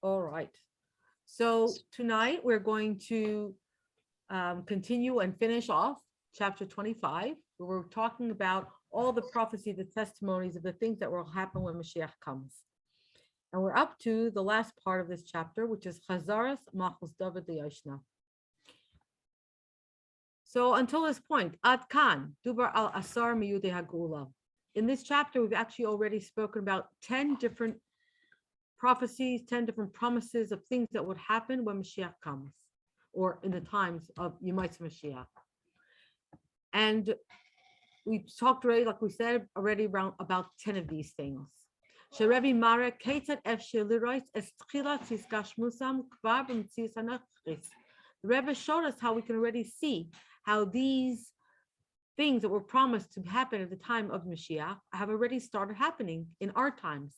All right. So tonight we're going to continue and finish off chapter 25, where we're talking about all the prophecy, the testimonies of the things that will happen when Mashiach comes. And we're up to the last part of this chapter, which is Chazaras Malchus David Yashna. So until this point, Ad Kan, Dubar al Asar Miyude Hagula. In this chapter, we've actually already spoken about 10 different prophecies, 10 different promises of things that would happen when Mashiach comes, or in the times of Yemais Mashiach. And we talked already, like we said, already around about 10 of these things. The Rebbe showed us how we can already see how these things that were promised to happen at the time of Mashiach have already started happening in our times.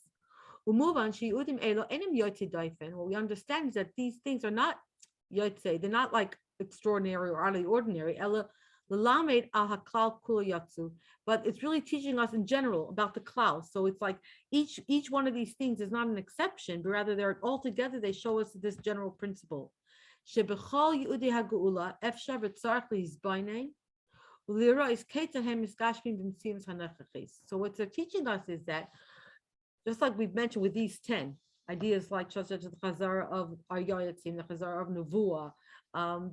What we understand is that these things are not yotze, they're not like extraordinary or out of the ordinary, but it's really teaching us in general about the klal. So it's like each one of these things is not an exception, but rather they're all together, they show us this general principle. So what they're teaching us is that, just like we've mentioned with these 10 ideas, like the Chazar of Aryayatzim, the Chazar of Nevuah,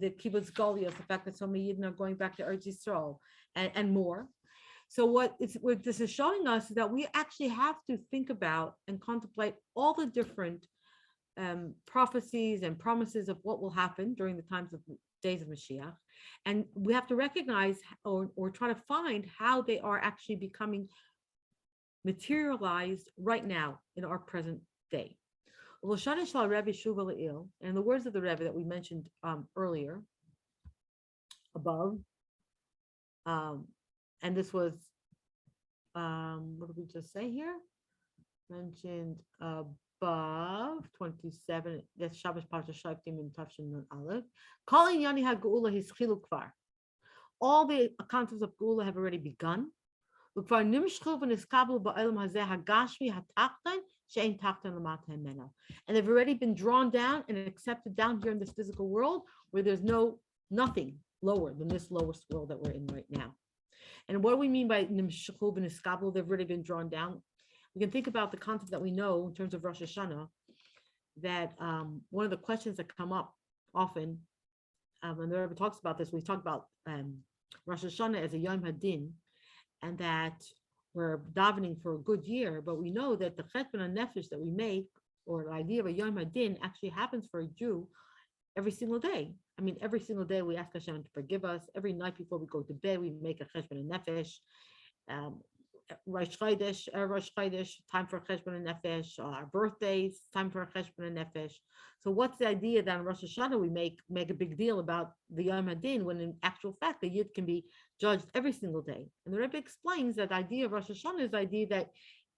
the Kibbutz Goliath, the fact that so many Yidden are going back to Eretz Yisrael, and more. So what this is showing us is that we actually have to think about and contemplate all the different prophecies and promises of what will happen during the times of days of Mashiach, and we have to recognize or try to find how they are actually becoming materialized right now in our present day. And the words of the Rebbe that we mentioned earlier above, and this was what did we just say here? Mentioned above 27. That's Shabbos Parsha Shoftim in Tafshin Nun Aleph. Calling Yani HaGeula his chilu kvar. All the concepts of Geula have already begun. And they've already been drawn down and accepted down here in this physical world, where there's nothing lower than this lowest world that we're in right now. And what do we mean by nimshchu v'niskablu? They've already been drawn down. We can think about the concept that we know in terms of Rosh Hashanah, that one of the questions that come up often, and the Rebbe talks about this, we talk about Rosh Hashanah as a Yom Hadin, and that we're davening for a good year, but we know that the cheshbon nefesh that we make, or the idea of a Yom Hadin, actually happens for a Jew every single day. I mean, every single day we ask Hashem to forgive us. Every night before we go to bed, we make a cheshbon nefesh. Rosh Chodesh, time for cheshbon nefesh. Our birthdays, time for cheshbon nefesh. So what's the idea that on Rosh Hashanah we make a big deal about the Yom Hadin, when in actual fact the Yid can be judged every single day? And the Rebbe explains that the idea of Rosh Hashanah is the idea that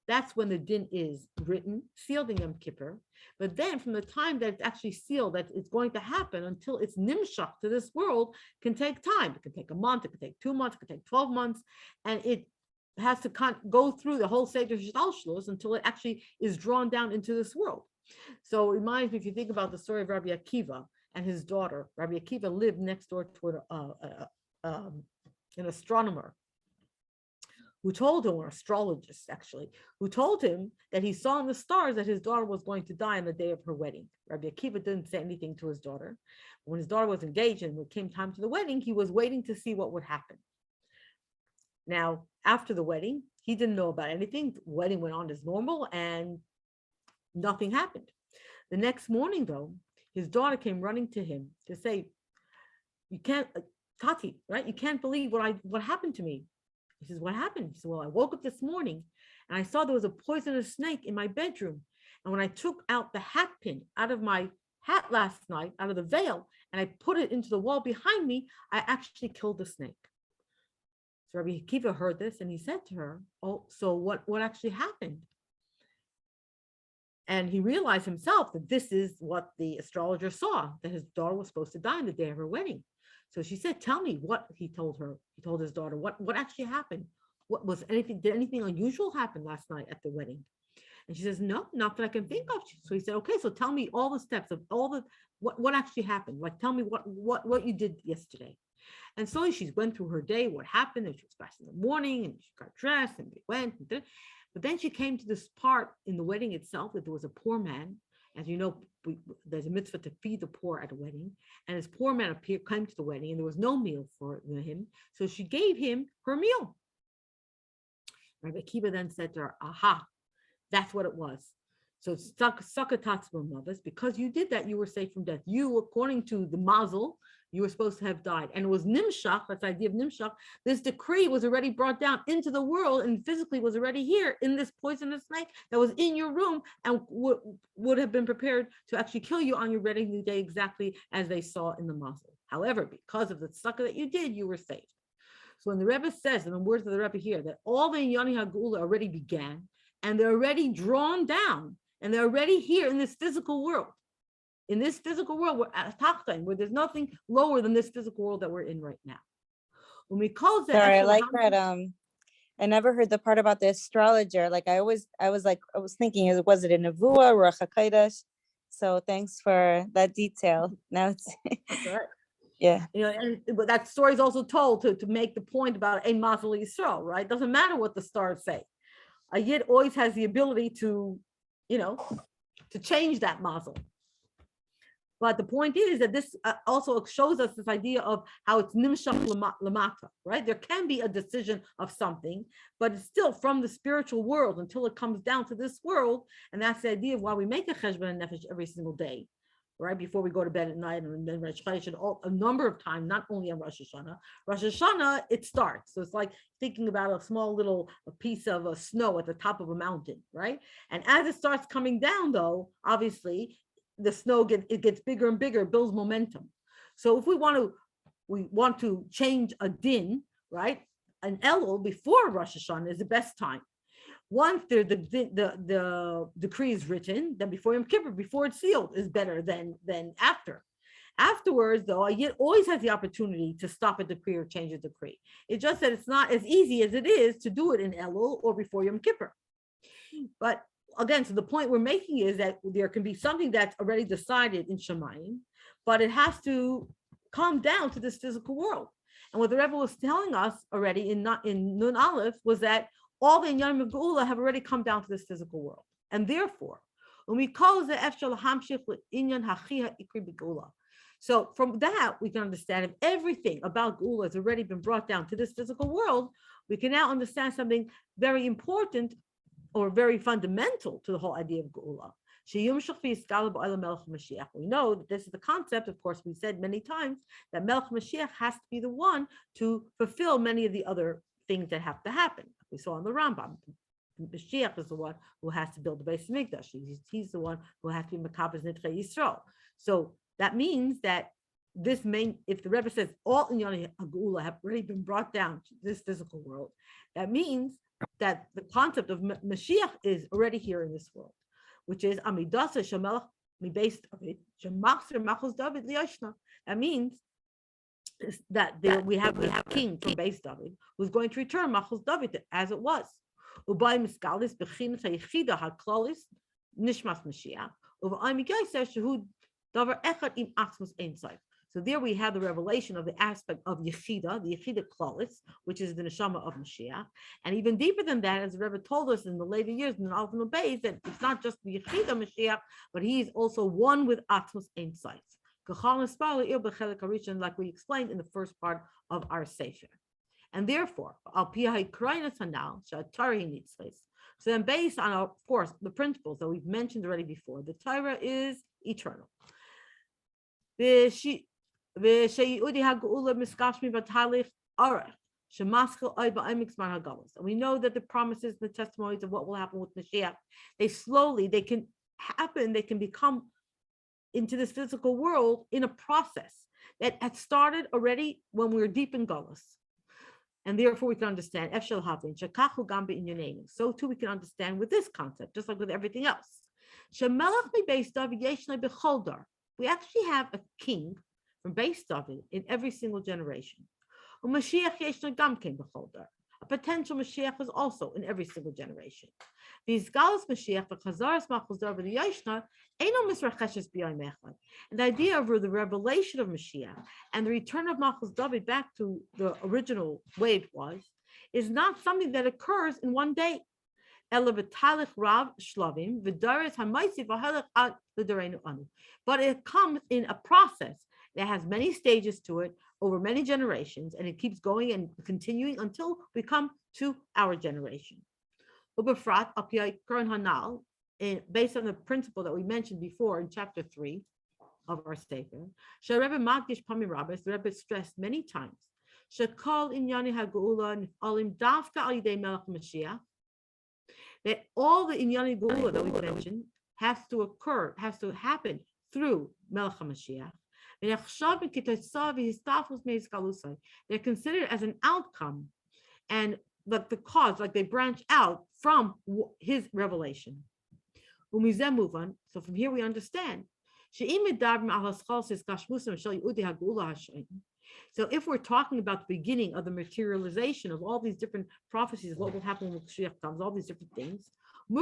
that's when the din is written, sealed in Yom Kippur. But then from the time that it's actually sealed, that it's going to happen until it's nimshach to this world, can take time. It can take a month, it can take 2 months, it can take 12 months, and it has to go through the whole stage of Shtalshlus until it actually is drawn down into this world. So it reminds me, if you think about the story of Rabbi Akiva and his daughter. Rabbi Akiva lived next door to an astronomer who told him, or astrologist actually, who told him that he saw in the stars that his daughter was going to die on the day of her wedding. Rabbi Akiva didn't say anything to his daughter. When his daughter was engaged and when it came time to the wedding, he was waiting to see what would happen. Now, after the wedding, he didn't know about anything. The wedding went on as normal and nothing happened. The next morning, though, his daughter came running to him to say, "You can't, Tati, right? You can't believe what happened to me." He says, "What happened?" He said, "Well, I woke up this morning and I saw there was a poisonous snake in my bedroom. And when I took out the hat pin out of my hat last night, out of the veil, and I put it into the wall behind me, I actually killed the snake." So Rabbi Akiva heard this and he said to her, "Oh, so what actually happened?" And he realized himself that this is what the astrologer saw, that his daughter was supposed to die on the day of her wedding. So she said, "Tell me," what he told her. He told his daughter, what actually happened? Did anything unusual happen last night at the wedding? And she says, no, not that I can think of. So he said, okay, so tell me all the steps of all the what actually happened. Like, tell me what you did yesterday. And so she went through her day, what happened, and she was fast in the morning, and she got dressed, and they went. But then she came to this part in the wedding itself that there was a poor man. As you know, there's a mitzvah to feed the poor at a wedding. And this poor man came to the wedding, and there was no meal for him. So she gave him her meal. Rabbi Akiva then said to her, aha, that's what it was. So because you did that, you were safe from death. You, according to the mazel, you were supposed to have died. And it was nimshach, that's the idea of nimshach. This decree was already brought down into the world and physically was already here in this poisonous snake that was in your room and would have been prepared to actually kill you on your wedding day, exactly as they saw in the mazel. However, because of the tzedakah that you did, you were saved. So when the Rebbe says, in the words of the Rebbe here, that all the Inyani HaGeula already began, and they're already drawn down, and they're already here in this physical world. In this physical world, we're at Tachtain, where there's nothing lower than this physical world that we're in right now. When we call that, sorry, I like that. I never heard the part about the astrologer. Like I was thinking, was it a Nevuah or a Chakaidash? So thanks for that detail. Now it's right. Yeah. You know, but that story is also told to make the point about Ein Mazel Yisrael, right? Doesn't matter what the stars say. A Yid always has the ability to, to change that mazel. But the point is that this also shows us this idea of how it's nimshach lamata, right? There can be a decision of something, but it's still from the spiritual world until it comes down to this world. And that's the idea of why we make a cheshbon nefesh every single day, right? Before we go to bed at night, and then Rosh Chodesh, a number of times, not only on Rosh Hashanah. Rosh Hashanah, it starts. So it's like thinking about a small little piece of snow at the top of a mountain, right? And as it starts coming down, though, obviously, the snow gets bigger and bigger, builds momentum. So if we want to change a din, right? An Elul before Rosh Hashanah is the best time. Once the decree is written, then before Yom Kippur, before it's sealed, is better than after. Afterwards, though, a Yid always has the opportunity to stop a decree or change a decree. It's just that it's not as easy as it is to do it in Elul or before Yom Kippur. But again, so the point we're making is that there can be something that's already decided in Shemayim, but it has to come down to this physical world. And what the Rebbe was telling us already in Nun Aleph was that all the Inyanim of Geula have already come down to this physical world. And therefore, when we call the Efshel Hamshich Inyan Hachi Ikri Geula. So from that, we can understand if everything about Geula has already been brought down to this physical world, we can now understand something very important or very fundamental to the whole idea of Geula. We know that this is the concept, of course, we said many times, that Melech Mashiach has to be the one to fulfill many of the other things that have to happen. We saw in the Rambam, Mashiach is the one who has to build the Beis Mikdash. He's the one who has to be Mekabez Nidchei Yisrael. So that means that if the Rebbe says all Inyan HaGeula have already been brought down to this physical world, that means that the concept of Mashiach is already here in this world, which is Amidasa Shemelech Mi-Beis David Shemachzer Machos David Liyoshna. That means that we have a king from Beis David who's going to return Machos David as it was. Ubay Miskalis Bechinas HaYechida HaKlalis Nishmas Mashiach Ubay Migayser Shehud Davar Echad Im Atzmus Ein Sof. So there we have the revelation of the aspect of Yechida, the Yechida Klalis, which is the Neshama of Mashiach. And even deeper than that, as the Rebbe told us in the later years in the Alpha and Beis, that it's not just the Yechida Mashiach, but he is also one with Atzmus Ein Sof. Like we explained in the first part of our Sefer. And therefore, so then based on, of course, the principles that we've mentioned already before, the Torah is eternal. And we know that the promises, the testimonies of what will happen with Mashiach, they can happen, they can become into this physical world in a process that had started already when we were deep in Golus. And therefore we can understand Efshel Havin, Shakachu Gambi in your name. So too we can understand with this concept, just like with everything else. Shemelach mi Beis David yeshnei becholdar. We actually have a king from Beis David in every single generation. Mashiach yeshnei gamkein becholdar. A potential Mashiach is also in every single generation. These Galus Mashiach, the Chazaras Malchus David the Yashna, Eino Misracheshes B'yayim Echad. And the idea of the revelation of Mashiach and the return of Malchus David back to the original way it was, is not something that occurs in one day. But it comes in a process that has many stages to it over many generations, and it keeps going and continuing until we come to our generation. Based on the principle that we mentioned before in chapter 3 of our Sefer, the Rebbe stressed many times that all the Inyani Geula that we mentioned has to happen through Melech HaMashiach. They're considered as an outcome and like the cause, like they branch out from his revelation. So from here we understand. So if we're talking about the beginning of the materialization of all these different prophecies of what will happen when Mashiach comes, all these different things, so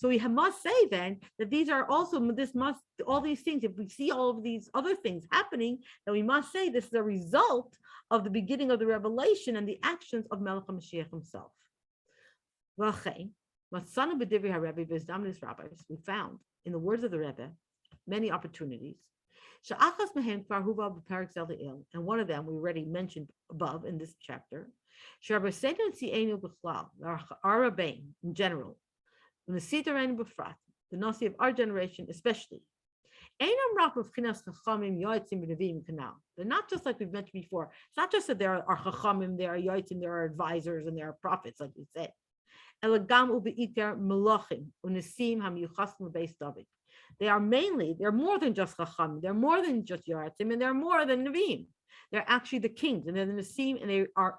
we must say then that these are also all these things. If we see all of these other things happening, then we must say this is a result of the beginning of the revelation and the actions of Melech HaMashiach himself. We found in the words of the Rebbe many opportunities. And one of them we already mentioned above in this chapter. Our Rabbein in general, the Nasi of our generation especially. They're not just like we've mentioned before. It's not just that there are chachamim, there are yotzim, there are advisors, and there are prophets, like we said. They're more than just chachamim, they're more than just yotzim, and they're more than neviim. They're actually the kings, and they're the nesim, and they are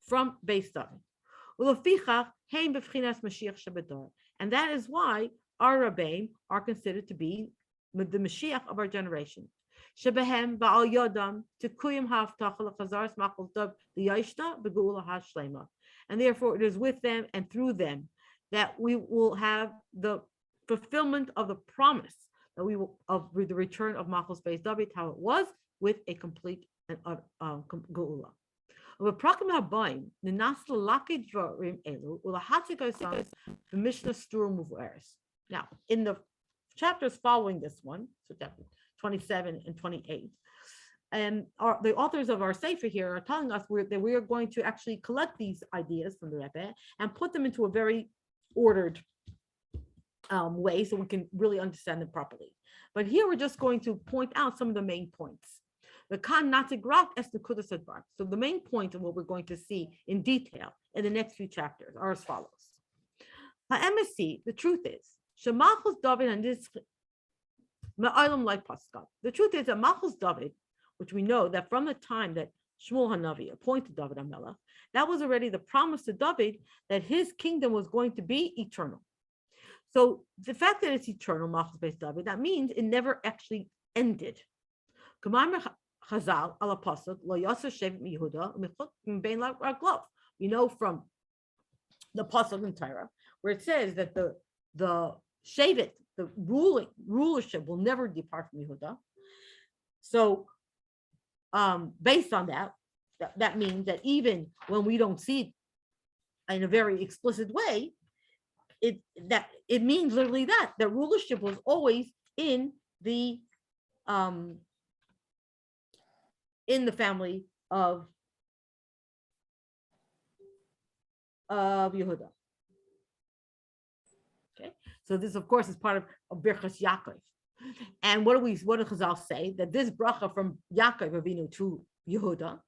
from Beis David. And that is why our Rabbeim are considered to be the Mashiach of our generation. And therefore it is with them and through them that we will have the fulfillment of the promise that we will of the return of Malchus Beis David, how it was with a complete and geula. Now, in the chapters following this one, so chapter 27 and 28, and the authors of our Sefer here are telling us that we are going to actually collect these ideas from the Rebbe and put them into a very ordered way so we can really understand them properly. But here we're just going to point out some of the main points. So the main point of what we're going to see in detail in the next few chapters are as follows. The truth is, the truth is that Malchus David, which we know that from the time that Shmuel Hanavi appointed David HaMelech, that was already the promise to David that his kingdom was going to be eternal. So the fact that it's eternal, Malchus Beis David, that means it never actually ended. We know from the pasuk in Torah where it says that the shevet, the rulership, will never depart from Yehuda. So, based on that means that even when we don't see it in a very explicit way, it means literally that rulership was always in the family of Yehuda. Okay, so this, of course, is part of Birchas Yaakov. And what do Chazal say? That this bracha from Yaakov Avinu to Yehuda,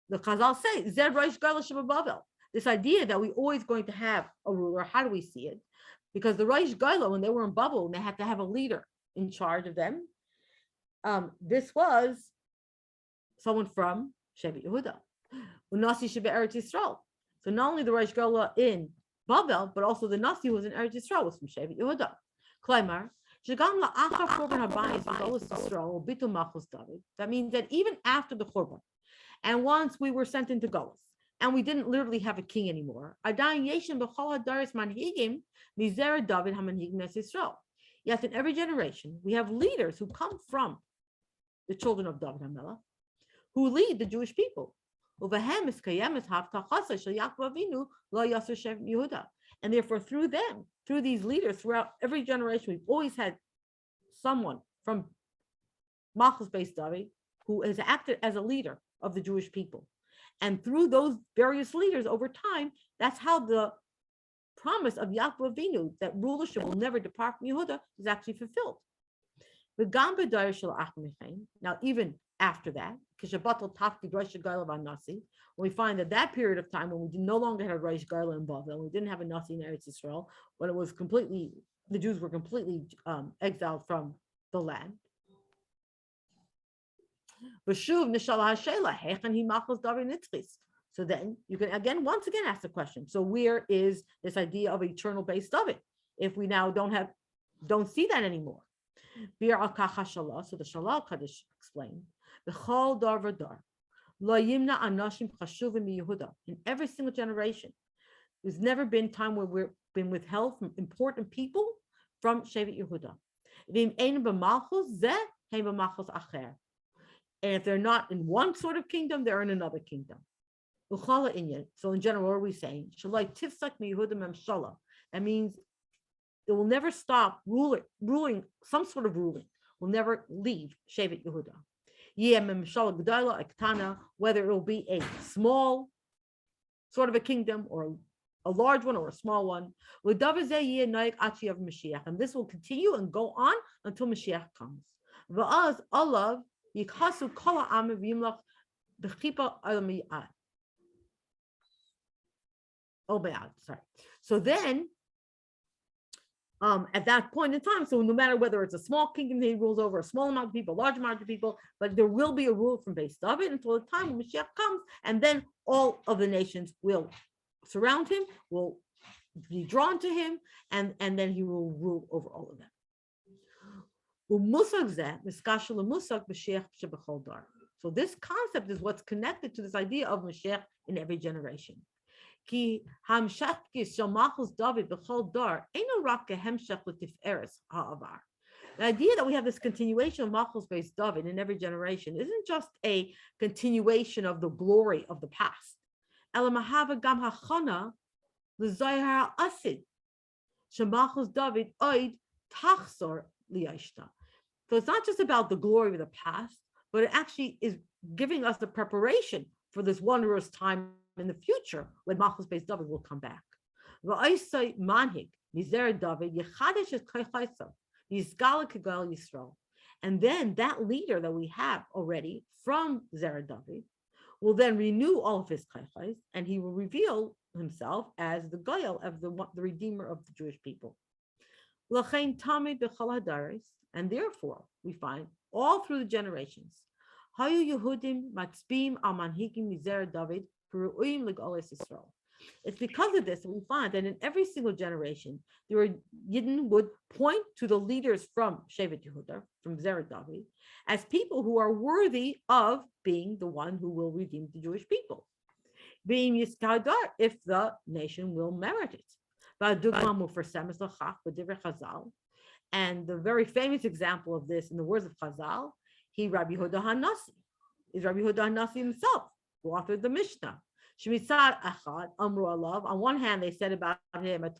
the Chazal say, Zeh Rosh Gadol Shebabavel. This idea that we're always going to have a ruler. How do we see it? Because the Rosh Gadol, when they were in Babel, they had to have a leader in charge of them. This was someone from Shevet Yehuda, Unasi Shebe Eretz Yisrael. So not only the Rosh Gadol in Babel, but also the Nasi who was in Eretz Yisrael was from Shevet Yehuda. Klaimar, That means that even after the Churban, and once we were sent into Golis, and we didn't literally have a king anymore, yet in every generation, we have leaders who come from the children of David HaMelech, who lead the Jewish people. And therefore, through them, through these leaders, throughout every generation, we've always had someone from Malchus Beis David who has acted as a leader of the Jewish people. And through those various leaders over time, that's how the promise of Yaakov Avinu, that rulership will never depart from Yehuda, is actually fulfilled. Now, even after that, when we find that period of time when we no longer had a Rosh Gala in Bavel, we didn't have a Nasi in Eretz Yisrael, when it was completely, the Jews were completely exiled from the land. So then you can once again ask the question. So where is this idea of eternal Beis David if we now don't see that anymore? So the Shalal Kaddish explained, in every single generation, there's never been a time where we've been withheld from important people from Shevet Yehuda. And if they're not in one sort of kingdom, they're in another kingdom. So in general, what are we saying? That means it will never stop ruling, some sort of ruling will never leave Shevet Yehuda. Whether it will be a small sort of a kingdom or a large one or a small one. And this will continue and go on until Mashiach comes. So then, at that point in time, so no matter whether it's a small kingdom that he rules over, a small amount of people, a large amount of people, but there will be a rule from Beis David until the time when Mashiach comes, and then all of the nations will surround him, will be drawn to him, and then he will rule over all of them. So this concept is what's connected to this idea of Mashiach in every generation. The idea that we have this continuation of Malchus Beis David in every generation isn't just a continuation of the glory of the past. So it's not just about the glory of the past, but it actually is giving us the preparation for this wondrous time in the future when Malchus Beis David will come back. And then that leader that we have already from Zerah David will then renew all of his chaychais, and he will reveal himself as the Goyal, of the redeemer of the Jewish people. And therefore, we find all through the generations, it's because of this that we find that in every single generation, Yidden would point to the leaders from Shevet Yehuda, from Zerah David, as people who are worthy of being the one who will redeem the Jewish people, being Yiskadar, if the nation will merit it. And the very famous example of this, in the words of Chazal, Rabbi Yehuda HaNasi, is Rabbi Yehuda HaNasi himself, who authored the Mishnah. On one hand, they said about him, a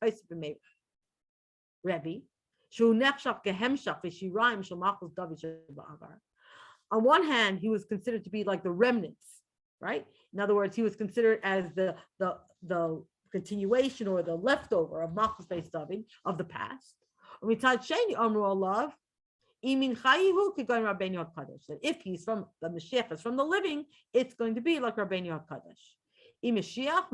Rebbe, on one hand, he was considered to be like the remnants, right? In other words, he was considered as the continuation or the leftover of Malchus Beis David of the past. That if he's from the Mashiach, is from the living, it's going to be like Rabbeinu HaKadosh. If Mashiach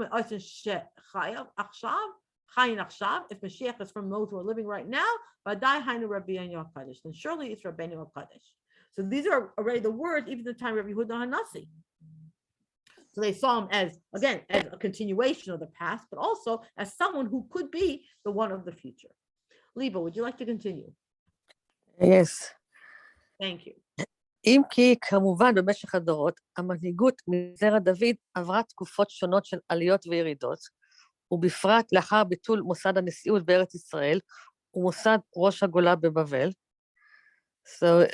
is from those who are living right now, then surely it's Rabbeinu HaKadosh. So these are already the words, even the time of Rabbi Yehuda HaNasi. So they saw him as, again, as a continuation of the past, but also as someone who could be the one of the future. Liba, would you like to continue? Yes. Thank you. אם כי כמובן במשך הדורות, המנהיגות מזרע דוד עברה תקופות שונות של עליות וירידות, ובפרט לאחר ביטול מוסד הנשיאות בארץ ישראל, ומוסד ראש הגולה בבבל. So,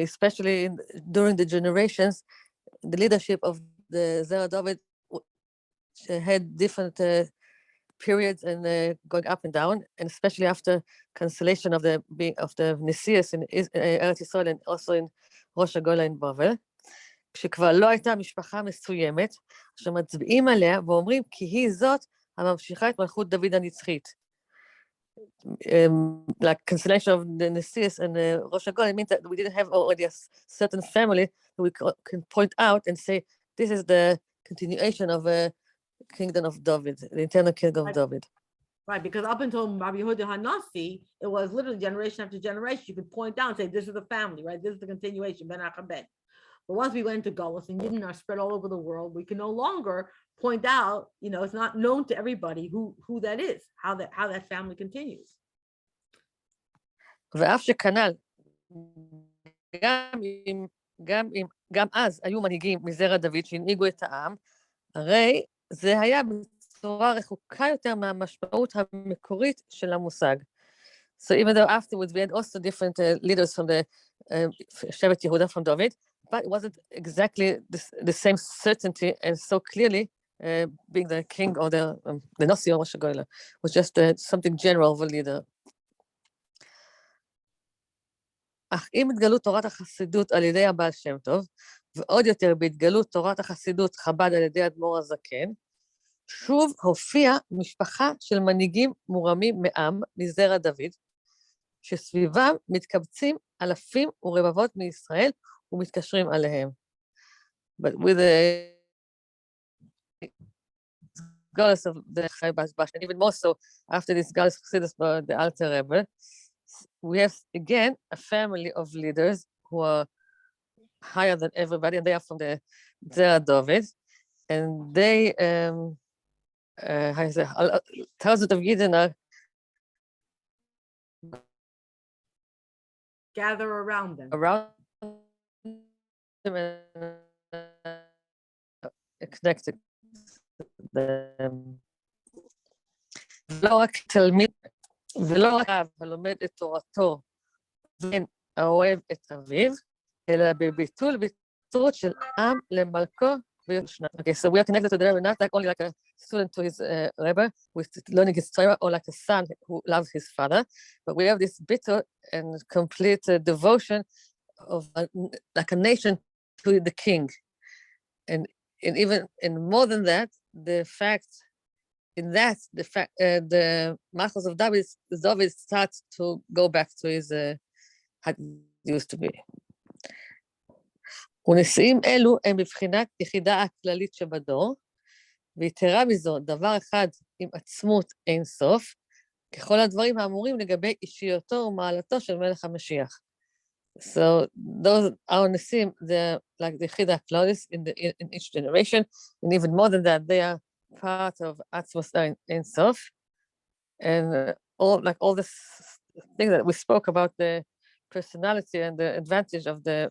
especially during the generations, the leadership of the Zera David had different periods and going up and down, and especially after cancellation of the Nesius in Eretz Yisrael and also in ראש הגולה in בבל, כשכבר לא הייתה משפחה מסוימת, שמצביעים עליה ואומרים כי היא זאת הממשיכה את מלכות דוד הנצחית. Like cancellation of the Nesius and ראש הגולה, it means that we didn't have already a certain family that we can point out and say, this is the continuation of a kingdom of David, the eternal kingdom of David. Right, because up until Rabbi Yehuda HaNasi, it was literally generation after generation. You could point down and say, this is the family, right? This is the continuation, Ben Achabed. But once we went into Gullus and Yidden are spread all over the world, we can no longer point out, it's not known to everybody who that is, how that family continues. ואף שכנ"ל, גם אז היו מנהיגים מזרע דוד שהנהיגו את העם, הרי זה היה בצורה רחוקה יותר מהמשמעות המקורית של המושג. So even though afterwards we had also different leaders from the Shevet Yehuda from David, but it wasn't exactly the same certainty and so clearly being the king or the Nasi or Rosh Hashanah, was just something general of a leader. אך אם התגלות תורת החסידות על ידי הבעל שם טוב, ועוד יותר בהתגלות תורת החסידות חב"ד על ידי אדמו"ר הזקן, שוב הופיעה משפחה של מנהיגים מורמים מעם, מזרע דוד, שסביבם מתקבצים אלפים ורבבות מישראל ומתקשרים עליהם. But with the Galus of the Chai Bash, and even more so after this Galus Chassidus by the Alter Rebbe, we have again a family of leaders who are higher than everybody, and they are from the Zera David, and they, thousands of Yidden are Gather around them. Around them and connected them. ולא רק תלמיד, ולא רק אב הלומד את תורתו, ואין האוהב את אביו, אלא בביטול ביטול של עם למלכו ויושנה. Okay, so we are connected to the Rebbe, not like only like a student to his Rebbe, with learning his Torah, or like a son who loves his father, but we have this bitter and complete devotion of like a nation to the king. And even and more than that, the fact the Malchus of David starts to go back to his how it used to be. ונשיאים אלו הם בבחינת יחידה הכללית שבדור, ויתרה מזו, דבר אחד עם עצמות אין סוף, ככל הדברים האמורים לגבי אישיותו ומעלתו של מלך המשיח. So those are נשיאים, they're like the יחידה הכללית in each generation, and even more than that, they are part of עצמות אין סוף, and all this thing that we spoke about, the personality and the advantage of the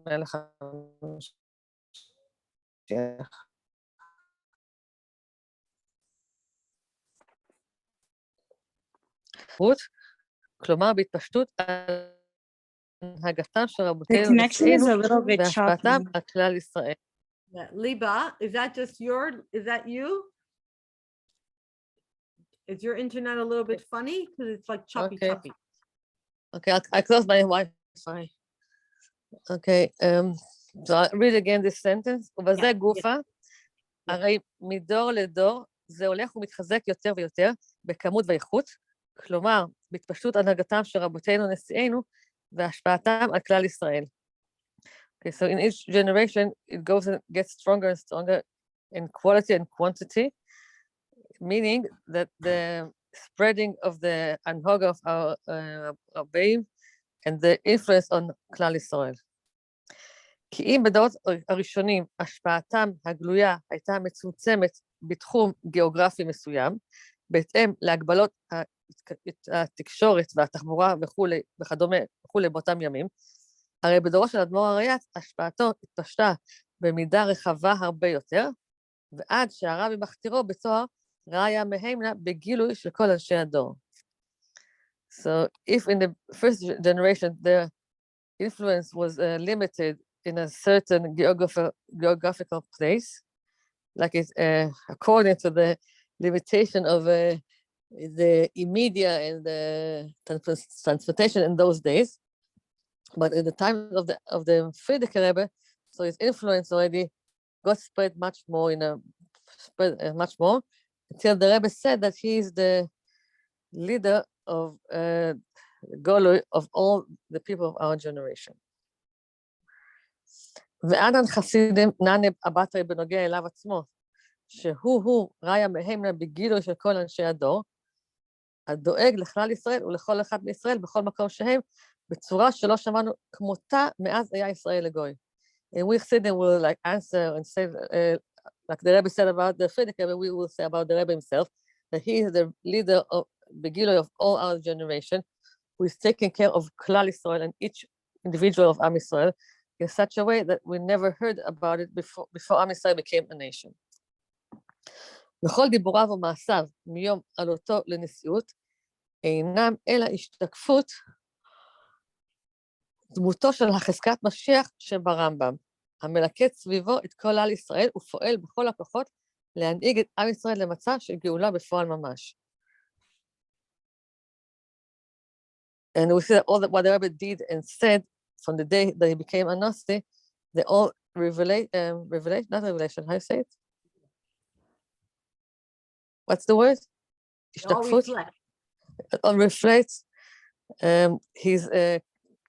מלך המשיח. כלומר בהתפשטות הנהגתם של רבותינו נשיאנו והשפעתם על כלל ישראל. Liba, is that you? Is your internet a little bit funny? Because it's like choppy. Okay, I close my Wi-Fi. Okay, so I'll read again this sentence. ובזה גופה, הרי מדור לדור זה הולך ומתחזק יותר ויותר בכמות ואיכות, כלומר, בהתפשטות הנהגתם של רבותינו נשיאנו והשפעתם על כלל ישראל. Okay, so in each generation, it goes and gets stronger and stronger in quality and quantity, meaning that the spreading of the anhoga of our Rabbeim and the influence on כלל ישראל. כי אם בדורות הראשונים השפעתם הגלויה הייתה מצומצמת בתחום גיאוגרפי מסוים, בהתאם להגבלות התקשורת והתחבורה וכדומה וכולי באותם ימים, הרי בדורו של אדמו"ר הריי"צ השפעתו התפשטה במידה רחבה הרבה יותר, ועד שהרבי מכתירו בצוהר ראיה מהימנה בגילוי של כל אנשי הדור. So if in the first generation the influence was limited in a certain geographical place, like it's according to the limitation of the media and the transportation in those days, but in the time of the Frierdiker Rebbe, so his influence already got spread much more much more, until the Rebbe said that he is the leader of Golui of all the people of our generation. ואנן חסידים נענה הבטרי בנוגע אליו עצמו, שהוא ראיה מהימנה בגילוי של כל אנשי הדור, הדואג לכלל ישראל ולכל אחד מישראל בכל מקום שהם, בצורה שלא שמענו כמותה מאז היה ישראל לגוי. And we Chassidim will like answer and say, like the Rebbe said about the Frierdiker, we will say about the Rebbe himself, that he is the leader of Begilui of all our generation, who is taking care of Klal Yisrael and each individual of Am Yisrael in such a way that we never heard about it before Am Yisrael became a nation. וכל דיבוריו ומעשיו מיום עלותו לנשיאות אינם אלא השתקפות דמותו של החזקת משיח שברמב"ם, המלכד סביבו את כל על ישראל ופועל בכל הכוחות להנהיג את עם ישראל למצב של גאולה בפועל ממש. And we see that all that what the Rebbe did and said from the day that he became a Nasi, they all revelation, not revelation, how you say it? What's the word? All reflects his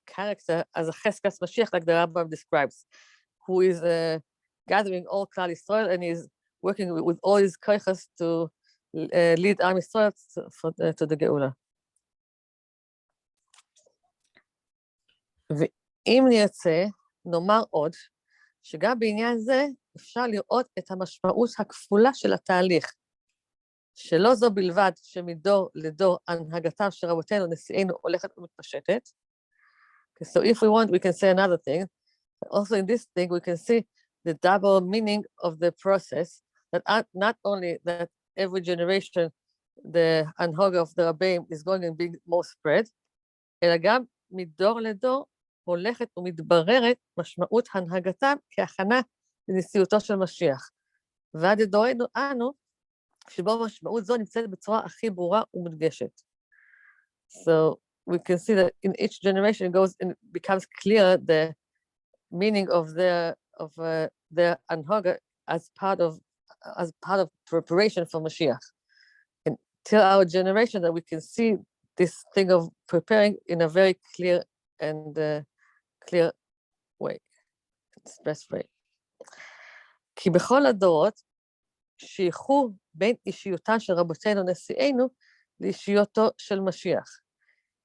character as a Cheskas Mashiach, like the Rambam describes, who is gathering all Klal Yisrael and is working with all his koichas to lead Am Yisrael to the Geula. ואם נרצה, נאמר עוד, שגם בעניין זה אפשר לראות את המשמעות הכפולה של התהליך, שלא זו בלבד שמדור לדור הנהגתם של רבותינו נשיאנו הולכת ומתפשטת. So if we want, we can say another thing. Also in this thing, we can see the double meaning of the process, that not only that every generation, the הנהוגה of the רבים is going to be more spread, אלא גם מדור לדור הולכת ומתבררת משמעות הנהגתם כהכנה לנשיאותו של משיח. ועד לדורנו אנו, שבו משמעות זו נמצאת בצורה הכי ברורה ומודגשת. So we can see that in each generation it goes and it becomes clear the meaning of their הנהוגה as part of preparation for Mashiach. Until our generation that we can see this thing of preparing in a very clear and clear way, express way. כי בכל הדורות שייכו בין אישיותן של רבותינו נשיאנו לאישיותו של משיח.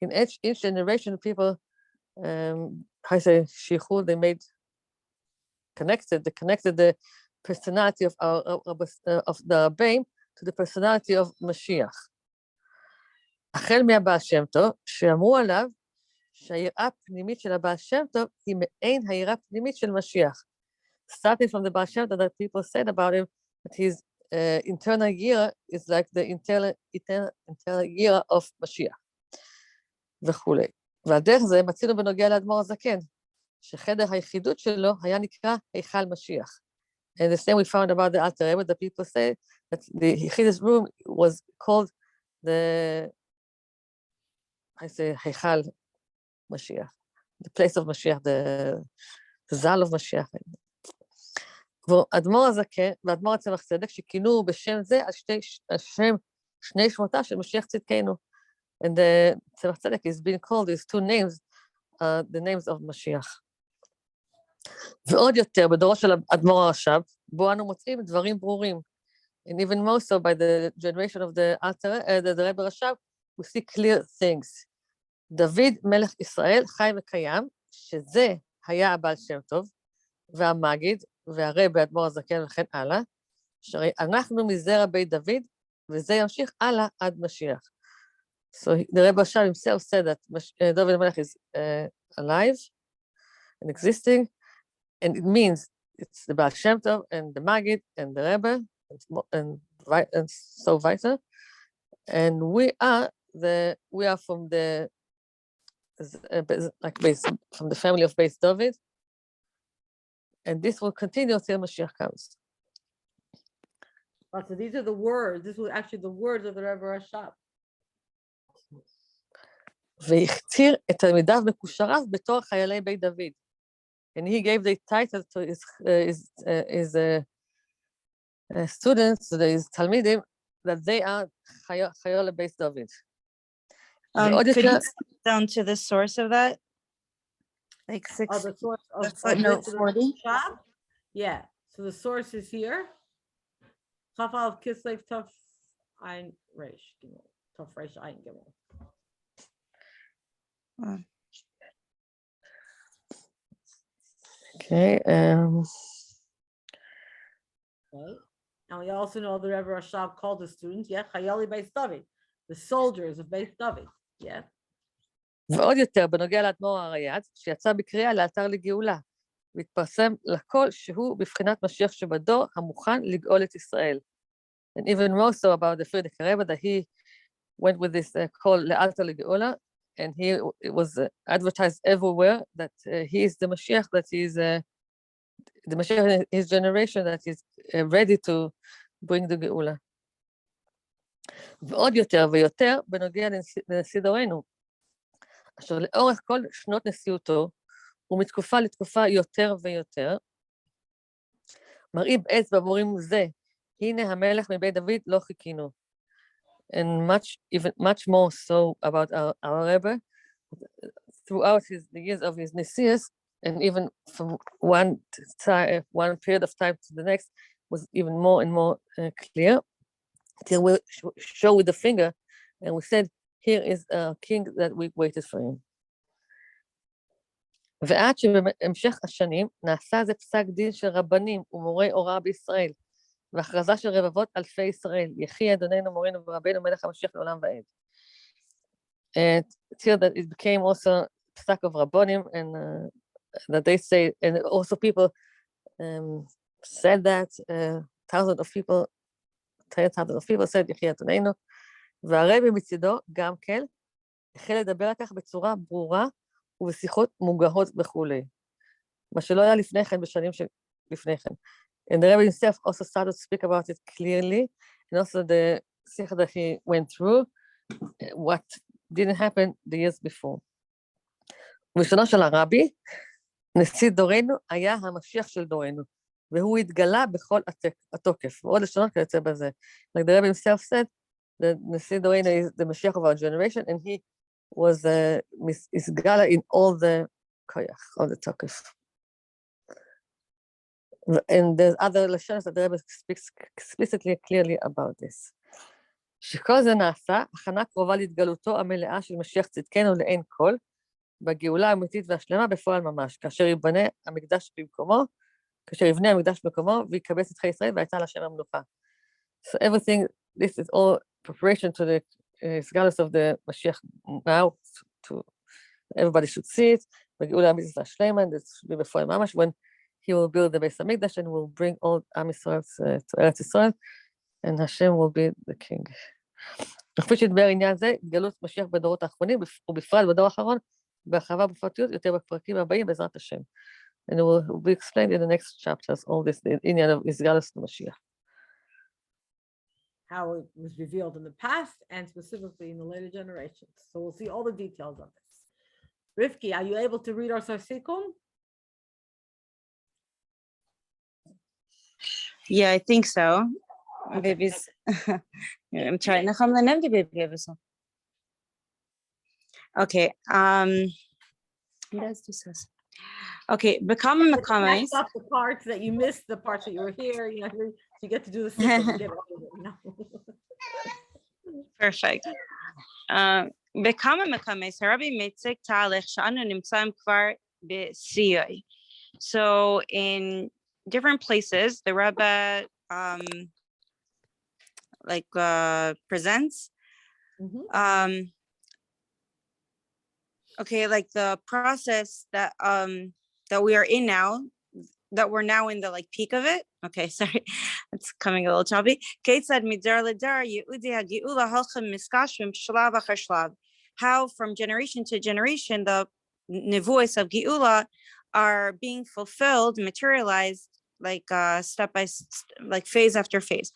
In each generation people, I say שייכו, they connected the personality of the רבים to the personality of משיח. החל מהבעל שם טוב, שאמרו עליו שהיראה הפנימית של הבעל שם טוב היא מעין היראה הפנימית של משיח. Starting from the בעל שם טוב, that people said about him, that his internal year is like the internal year of משיח. וכולי. ועל דרך זה מצינו בנוגע לאדמו"ר הזקן, שחדר היחידות שלו היה נקרא היכל משיח. And the same we found about the Alter Rebbe, that people say that the Yechidus room was called the, I say, היכל Mashiach, the place of Mashiach, the Zal of Mashiach. והאדמו"ר הזקן והאדמו"ר הצמח צדק שכינו בשם זה על שם שני שמותיו של משיח צדקנו. And the צמח צדק is being called, these two names, the names of Mashiach. ועוד יותר בדורו של האדמו"ר הרש"ב, בו אנו מוצאים דברים ברורים. And even more so by the generation of the Rebbe רש"ב, we see clear things. דוד מלך ישראל חי וקיים, שזה היה הבעל שם טוב, והמגיד, והרבי האדמו"ר הזקן וכן הלאה, שהרי אנחנו מזרע בית דוד, וזה ימשיך הלאה עד משיח. So the Rebbe Shab himself said that David Melech is alive and existing, and it means it's the Baal Shem Tov and the Maggid and the Rebbe and so weiter. And we are from the from the family of Beis David, and this will continue till Mashiach comes. So these are the words. This was actually the words of the Rebbe Rashab. והכתיר את תלמידיו מקושריו בתור חיילי בית דוד. And he gave the title to his students, his תלמידים, that they are חיילי בית דוד. Could you skip down to the source of that? Like The source of footnote 40? Yeah, so the source is here. Chafal Kislev Tuf Ein Reish Gimel. Tuf Reish Ein Gimel. Okay. Okay. And we also know the Rebbe Rashab called the students, Chayali Beis David, the soldiers of Beis David. Yeah. ועוד יותר, בנוגע לאדמו"ר הריי"צ, שיצא בקריאה לאתר לגאולה, והתפרסם לכל שהוא בבחינת משיח שבדור, המוכן לגאול את ישראל. And even more so about the Frierdiker Rebbe, that he went with this call לאתר לגאולה, and it was advertised everywhere that he is the Mashiach, that he is the Mashiach in his generation, that is ready to bring the גאולה. ועוד יותר ויותר בנוגע לנשיא דורנו, אשר לאורך כל שנות נשיאותו, ומתקופה לתקופה יותר ויותר, מראים באצבע ואומרים זה, הנה המלך מבית דוד לא חיכינו. And much more so about our Rebbe, throughout the years of his Nesius, and even from one period of time to the next, was even more and more clear, till we show with the finger, and we said, here is a king that we waited for him. ועד שבהמשך השנים נעשה זה פסק דין של רבנים ומורי הוראה בישראל, והכרזה של רבבות אלפי ישראל, יחי אדוננו מורנו ורבנו מלך המשיח לעולם ועד. Till that it became also psak of rabbonim, and that they say, and also people said that thousands of people said יחי אדוננו, והרבי מצידו גם כן החל לדבר על כך בצורה ברורה ובשיחות מוגהות וכולי, מה שלא היה לפני כן בשנים שלפני כן. And the Rebbe himself also started to speak about it clearly, and also the sikha that he went through, what didn't happen the years before. בלשונו של הרבי, נשיא דורנו היה המשיח של דורנו, והוא התגלה בכל התוקף. ועוד לשונות כיוצא בזה. Like the Rebbe himself said, the נשיא דורנו is the Mashiach of our generation, and he was isgala in all the koyach, all the tokef. And there's other לשון that the Rebbe speaks explicitly clearly about this. שכל זה נעשה, הכנה קרובה להתגלותו המלאה של משיח צדקנו לאין כל, בגאולה האמיתית והשלמה בפועל ממש, כאשר יבנה המקדש במקומו, כאשר יבנה המקדש במקומו, ויקבץ את חיי ישראל והייתה להשם המלוכה. So everything, this is all preparation to the סגלוס of the Mashiach now, to everybody should see it, בגאולה האמיתית והשלמה, and this should be בפועל ממש, when he will build the Beis Hamikdash and will bring all Am Yisrael to Eretz Yisrael, and Hashem will be the king. כפי שדבר עניין זה, גלות משיח בדורות האחרונים, ובפרט בדור האחרון, בהרחבה בפרטיות, יותר בפרקים הבאים, בעזרת השם. And it will be explained in the next chapters, all this, the עניין of Isgalus to Mashiach. How it was revealed in the past, and specifically in the later generations. So we'll see all the details of this. Rivki, are you able to read our Sarsikum? Yeah, I think so. Babies. I'm trying to okay. Let's do this. Okay, become a That's not the parts that you missed, the parts that you were here, you know, you get to do the system. Perfect. בכמה מקומות הרבי מציג תהליך שאנו נמצאים כבר בשיאו. So in different places, the Rebbe presents okay, like the process that we are in now, that we're now in the like peak of it. Okay, sorry, it's coming a little choppy. How from generation to generation the nevuos of Geula are being fulfilled, materialized, like step by like phase after phase.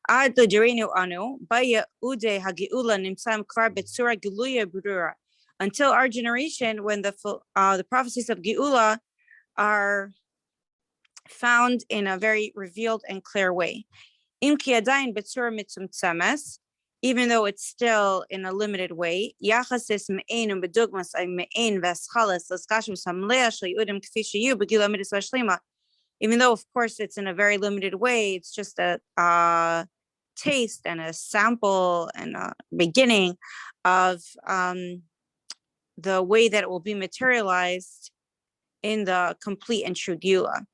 Ad l'derenu anu, baya ude hageula nimsam kvar betsura geluya brura. Until our generation, when the prophecies of Geula are found in a very revealed and clear way. Im ki adayin betsura mitzumtzemes, even though it's still in a limited way. Yachasis me'ein bedugmas ay me'ein veschalas laskashim samlea shliudim kfi sheyu begila midis vashlima. Even though, of course, it's in a very limited way, it's just a taste and a sample and a beginning of the way that it will be materialized in the complete and true Geula.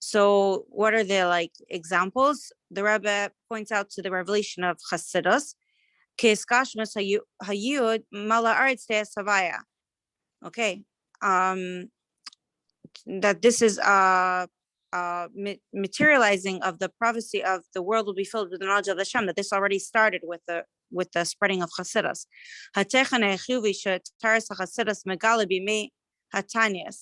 So what are the like examples? The Rebbe points out to the revelation of Chassidus. Okay, that this is materializing of the prophecy of the world will be filled with the knowledge of Hashem, that this already started with the spreading of Chassidus. Hatanias.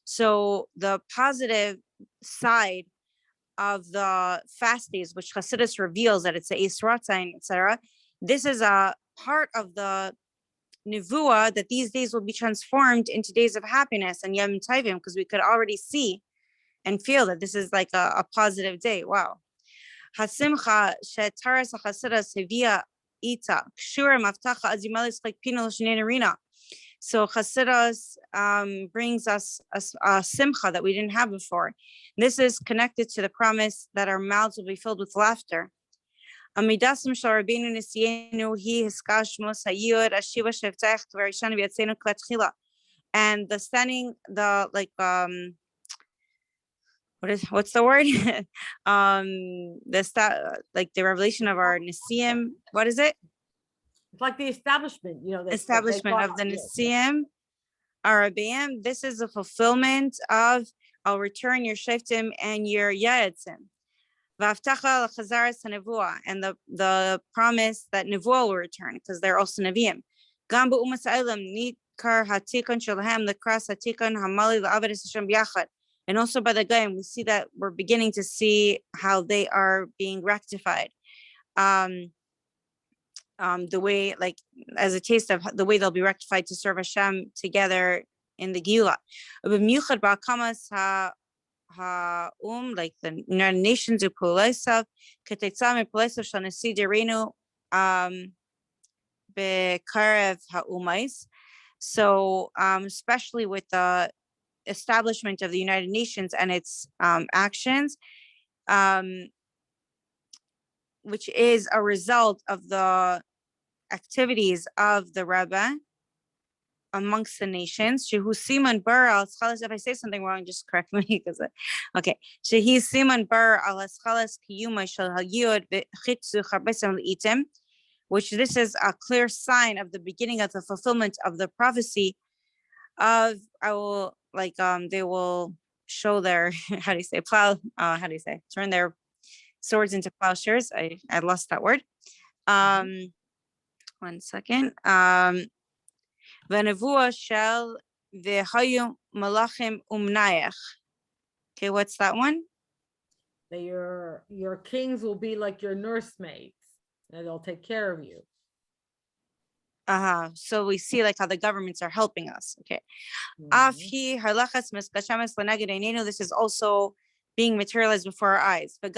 So the positive side of the fast days, which Chassidus reveals that it's a Yisrael, etc. This is a part of the nevuah that these days will be transformed into days of happiness and Yom Tovim, because we could already see and feel that this is like a positive day. Wow. Hasimcha shetaras Chassidus hevia ita kshura maftacha azimalis like pinol shenenarina. So Chassidus brings us a simcha that we didn't have before. This is connected to the promise that our mouths will be filled with laughter. Amidasim shel Rabbeinu Nisienu hi hiskashmos hayud ashiva sheftach v'rishanu v'yatzenu klatchila. And the standing, the like what's the word? Like the revelation of our Nisim. What is it? It's like the establishment, you know. Establishment of the Nisim, Arabim. This is a fulfillment of I'll return your Sheftim and your Yaetzim. V'aftacha l'chazaras hanevua, and the promise that Nevuah will return, because they're also Nevi'im. Gam b'umas ha'olam nikar hatikon shalhem l'kras hatikon hamali l'avadas Hashem b'yachad. And also by the Goyim, we see that we're beginning to see how they are being rectified. The way, like, as a taste of the way they'll be rectified to serve Hashem together in the Geula. B'miuchad ba'akamas like the United Nations of Puleisav, Ketetzam Puleisav Shanasi Derenu Bekarev Ha'umais. So especially with the establishment of the United Nations and its actions, which is a result of the activities of the Rebbe amongst the nations. Shehu Siman Bar al Schalas. If I say something wrong, just correct me, because okay. Shehi Siman Bar al Schalas Kiyuma Shal Hayud Chitzu Charbesam Item, which this is a clear sign of the beginning of the fulfillment of the prophecy of I will like they will show their how do you say plow how do you say turn their swords into plowshares. I lost that word. 1 second. V'nevuah shel v'hayu malachim umnayach. Okay, what's that one? That your kings will be like your nursemaids, and they'll take care of you. So we see like how the governments are helping us. Okay. Afhi harlachas miskashames leneged einenu. This is also being materialized before our eyes. And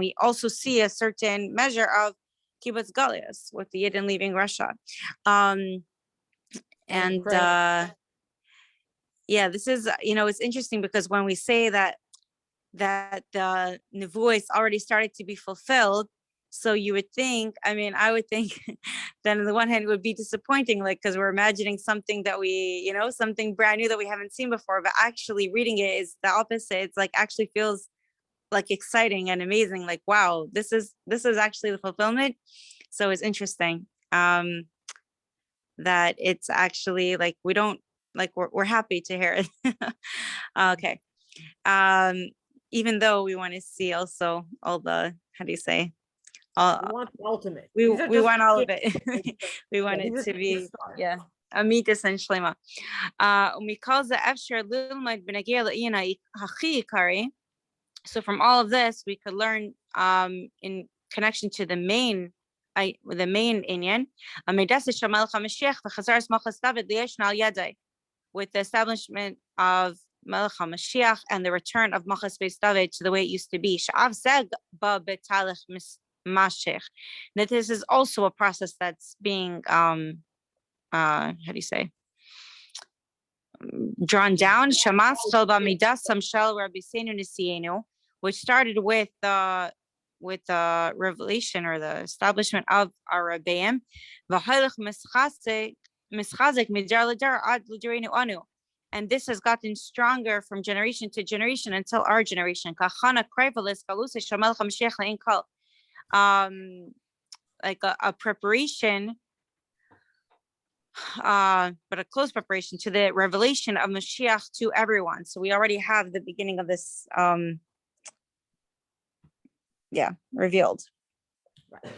we also see a certain measure of kibbutz galias with the Yidden leaving Russia. Yeah, this is, it's interesting because when we say that the nevuos already started to be fulfilled, So you would think, I mean, I would think that on the one hand, it would be disappointing, like, because we're imagining something that we, something brand new that we haven't seen before, but actually reading it is the opposite. It's like actually feels like exciting and amazing. Like, wow, this is actually the fulfillment. So it's interesting that it's actually like, we don't like, we're happy to hear it. Okay. Even though we want to see also all the, how do you say? We want the ultimate. We These are just want all of beginnings. it. We want these it are to just the be, start. yeah. Amitas and Shlema. Because the Efshar Lilmaid Benagila Ina Hachi Kari. So from all of this, we could learn in connection to the main inyan, with the establishment of Melech HaMashiach and the return of Malchus Beis David to the way it used to be. That this is also a process that's being how do you say, drawn down. Which started with the revelation or the establishment of our Rebbeim. And this has gotten stronger from generation to generation until our generation. Like a preparation, but a close preparation to the revelation of Mashiach to everyone. So we already have the beginning of this, revealed. Right.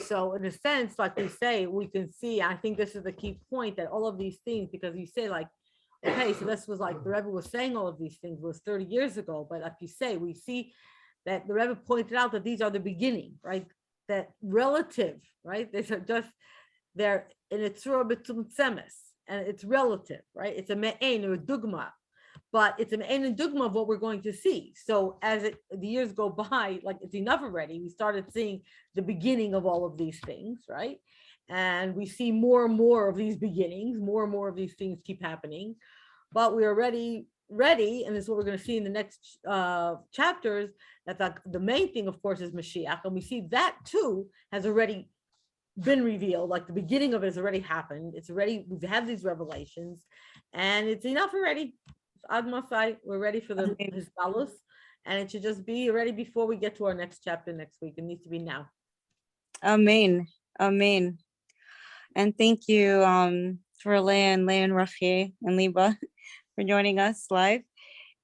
So in a sense, like we say, we can see, I think this is the key point, that all of these things, because you say like, okay, so this was like the Rebbe was saying all of these things was 30 years ago, but like you say, we see that the Rebbe pointed out that these are the beginning, right? That relative, right? These are just, they're in a tzura b'tzumtzemes, and it's relative, right? It's a me'en or a dugma, but it's an me'en and dugma of what we're going to see. So as the years go by, like it's enough already. We started seeing the beginning of all of these things, right? And we see more and more of these beginnings, more and more of these things keep happening, but we're already ready, and this is what we're going to see in the next chapters, that the main thing, of course, is Mashiach, and we see that too has already been revealed, like the beginning of it has already happened. It's already, we've had these revelations, and it's enough already. Ad Masai, we're ready for the Hisgalus, and it should just be ready before we get to our next chapter next week. It needs to be now. Amen. Amen. And thank you for Leah and Rachi and Liba for joining us live.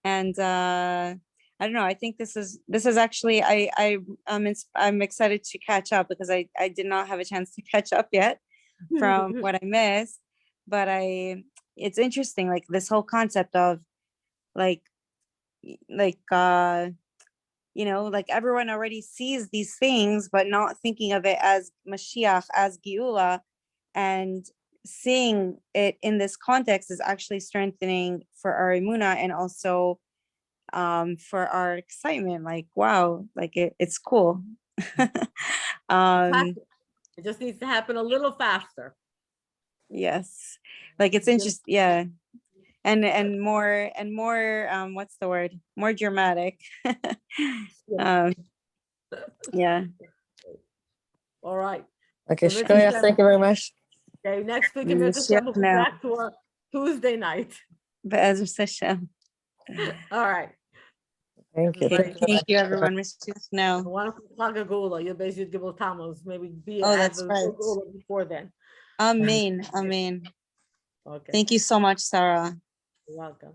And I don't know, I think this is actually, I'm excited to catch up, because I did not have a chance to catch up yet from what I missed. But it's interesting, like this whole concept of like everyone already sees these things, but not thinking of it as Mashiach, as Geula, and seeing it in this context is actually strengthening for our Emunah, and also for our excitement. Like, wow, like it's cool. It just needs to happen a little faster. Yes, like it's interesting. Yeah. And more what's the word, more dramatic. Yeah. All right. Okay, So Shkoya, thank you very much. Okay, next week, we'll be back to our Tuesday night. Be'ez Hashem. All right. Thank you. Okay, thank you, everyone. Miss you now. Wonderful Chag Gula. You're basically Gibel Tammuz. Maybe be that's right. Before then. Amen. Amen. Okay. Thank you so much, Sara. You're welcome.